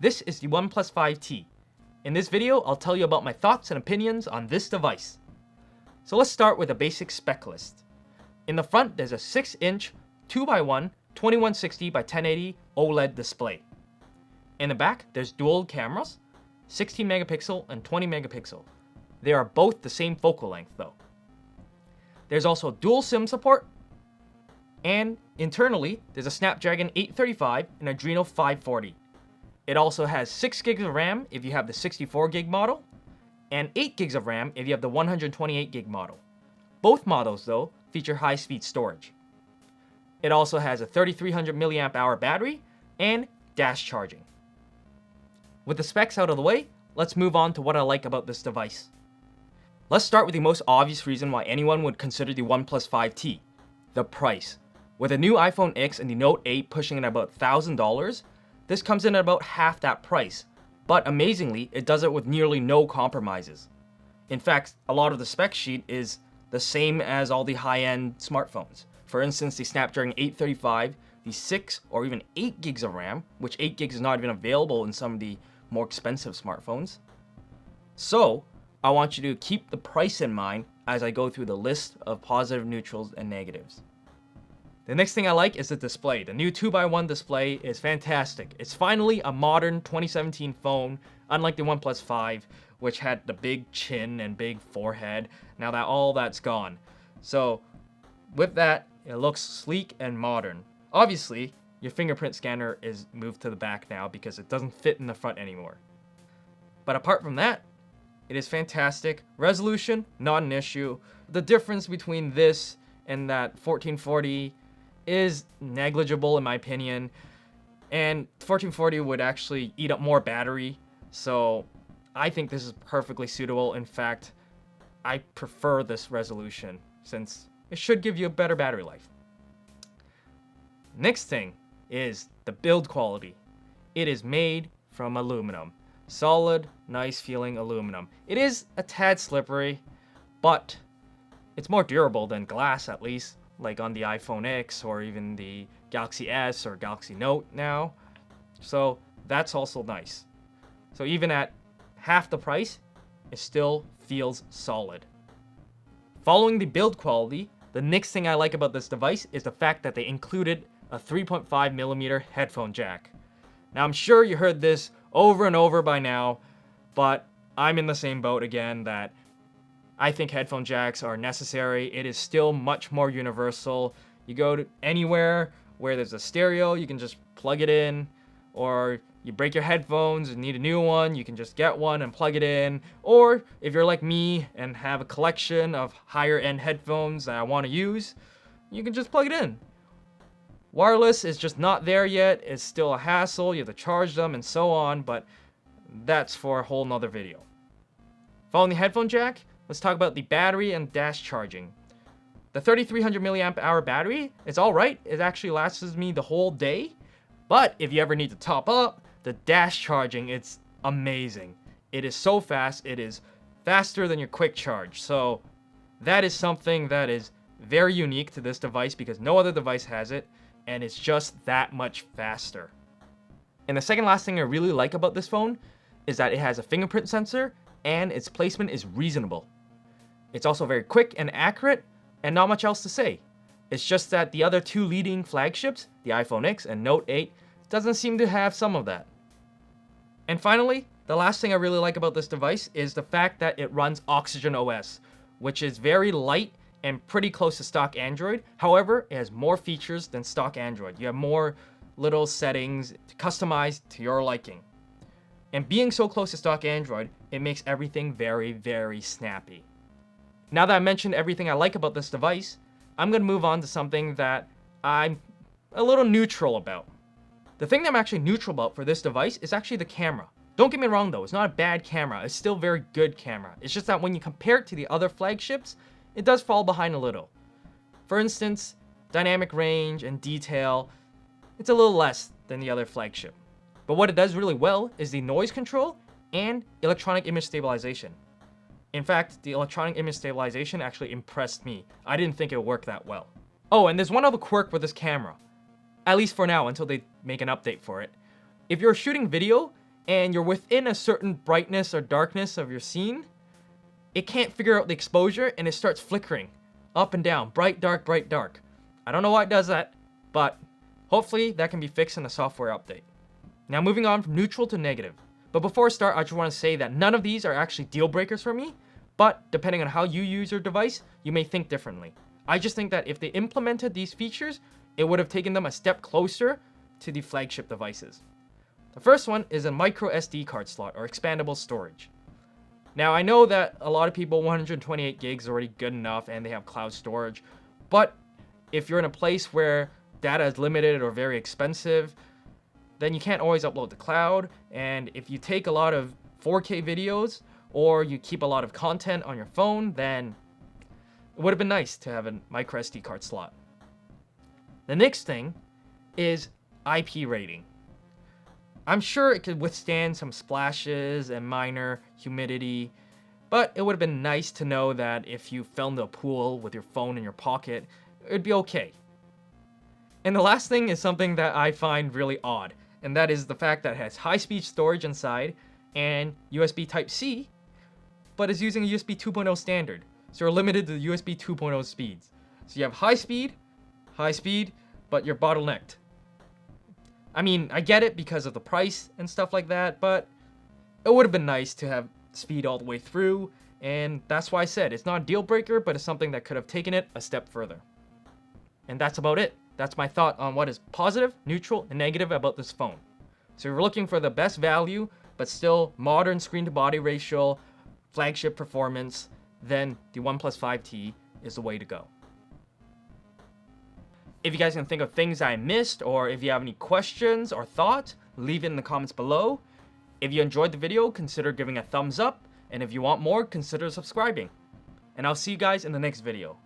This is the OnePlus 5T. In this video, I'll tell you about my thoughts and opinions on this device. So let's start with a basic spec list. In the front, there's a 6-inch 2x1 2160 by 1080 OLED display. In the back, there's dual cameras, 16 megapixel and 20 megapixel. They are both the same focal length though. There's also dual SIM support, and internally, there's a Snapdragon 835 and Adreno 540. It also has 6 gigs of RAM if you have the 64 gig model, and 8 gigs of RAM if you have the 128 gig model. Both models, though, feature high-speed storage. It also has a 3300 mAh battery and dash charging. With the specs out of the way, let's move on to what I like about this device. Let's start with the most obvious reason why anyone would consider the OnePlus 5T, the price. With a new iPhone X and the Note 8 pushing in about $1,000, this comes in at about half that price, but amazingly, it does it with nearly no compromises. In fact, a lot of the spec sheet is the same as all the high-end smartphones. For instance, the Snapdragon 835, the 6 or even 8 gigs of RAM, which 8 gigs is not even available in some of the more expensive smartphones. So, I want you to keep the price in mind as I go through the list of positive, neutrals, and negatives. The next thing I like is the display. The new 2x1 display is fantastic. It's finally a modern 2017 phone, unlike the OnePlus 5, which had the big chin and big forehead. Now that all that's gone. So with that, it looks sleek and modern. Obviously, your fingerprint scanner is moved to the back now because it doesn't fit in the front anymore. But apart from that, it is fantastic. Resolution, not an issue. The difference between this and that 1440 is negligible in my opinion, and 1440 would actually eat up more battery, so I think this is perfectly suitable. In fact, I prefer this resolution since it should give you a better battery life. Next thing is the build quality. It is made from aluminum. Solid, nice feeling aluminum. It is a tad slippery, but it's more durable than glass, at least, like on the iPhone X or even the Galaxy S or Galaxy Note now. So that's also nice. So even at half the price, it still feels solid. Following the build quality, the next thing I like about this device is the fact that they included a 3.5mm headphone jack. Now I'm sure you heard this over and over by now, but I'm in the same boat again that I think headphone jacks are necessary. It is still much more universal. You go to anywhere where there's a stereo, you can just plug it in, or you break your headphones and need a new one, you can just get one and plug it in. Or if you're like me and have a collection of higher end headphones that I want to use, you can just plug it in. Wireless is just not there yet. It's still a hassle. You have to charge them and so on, but that's for a whole nother video. Following the headphone jack, let's talk about the battery and dash charging. The 3300 mAh battery is alright. It actually lasts me the whole day. But if you ever need to top up, the dash charging, it's amazing. It is so fast. It is faster than your quick charge. So that is something that is very unique to this device because no other device has it. And it's just that much faster. And the second last thing I really like about this phone is that it has a fingerprint sensor and its placement is reasonable. It's also very quick and accurate and not much else to say. It's just that the other two leading flagships, the iPhone X and Note 8, doesn't seem to have some of that. And finally, the last thing I really like about this device is the fact that it runs Oxygen OS, which is very light and pretty close to stock Android. However, it has more features than stock Android. You have more little settings to customize to your liking. And being so close to stock Android, it makes everything very, very snappy. Now that I mentioned everything I like about this device, I'm going to move on to something that I'm a little neutral about. The thing that I'm actually neutral about for this device is actually the camera. Don't get me wrong though, it's not a bad camera. It's still a very good camera. It's just that when you compare it to the other flagships, it does fall behind a little. For instance, dynamic range and detail, it's a little less than the other flagship. But what it does really well is the noise control and electronic image stabilization. In fact, the electronic image stabilization actually impressed me. I didn't think it would work that well. Oh, and there's one other quirk with this camera. At least for now, until they make an update for it. If you're shooting video and you're within a certain brightness or darkness of your scene, it can't figure out the exposure and it starts flickering up and down, bright, dark, bright, dark. I don't know why it does that, but hopefully that can be fixed in a software update. Now moving on from neutral to negative. But before I start, I just want to say that none of these are actually deal breakers for me, but depending on how you use your device, you may think differently. I just think that if they implemented these features, it would have taken them a step closer to the flagship devices. The first one is a micro SD card slot or expandable storage. Now I know that a lot of people 128 gigs is already good enough and they have cloud storage, but if you're in a place where data is limited or very expensive, then you can't always upload to cloud, and if you take a lot of 4K videos or you keep a lot of content on your phone, then it would have been nice to have a micro SD card slot. The next thing is IP rating. I'm sure it could withstand some splashes and minor humidity, but it would have been nice to know that if you filmed a pool with your phone in your pocket, it'd be okay. And the last thing is something that I find really odd, and that is the fact that it has high-speed storage inside and USB Type-C, but is using a USB 2.0 standard, so you're limited to USB 2.0 speeds. So you have high speed, but you're bottlenecked. I mean, I get it because of the price and stuff like that, but it would have been nice to have speed all the way through, and that's why I said it's not a deal breaker, but it's something that could have taken it a step further. And that's about it. That's my thought on what is positive, neutral, and negative about this phone. So if you're looking for the best value, but still modern screen-to-body ratio, flagship performance, then the OnePlus 5T is the way to go. If you guys can think of things I missed, or if you have any questions or thoughts, leave it in the comments below. If you enjoyed the video, consider giving a thumbs up, and if you want more, consider subscribing. And I'll see you guys in the next video.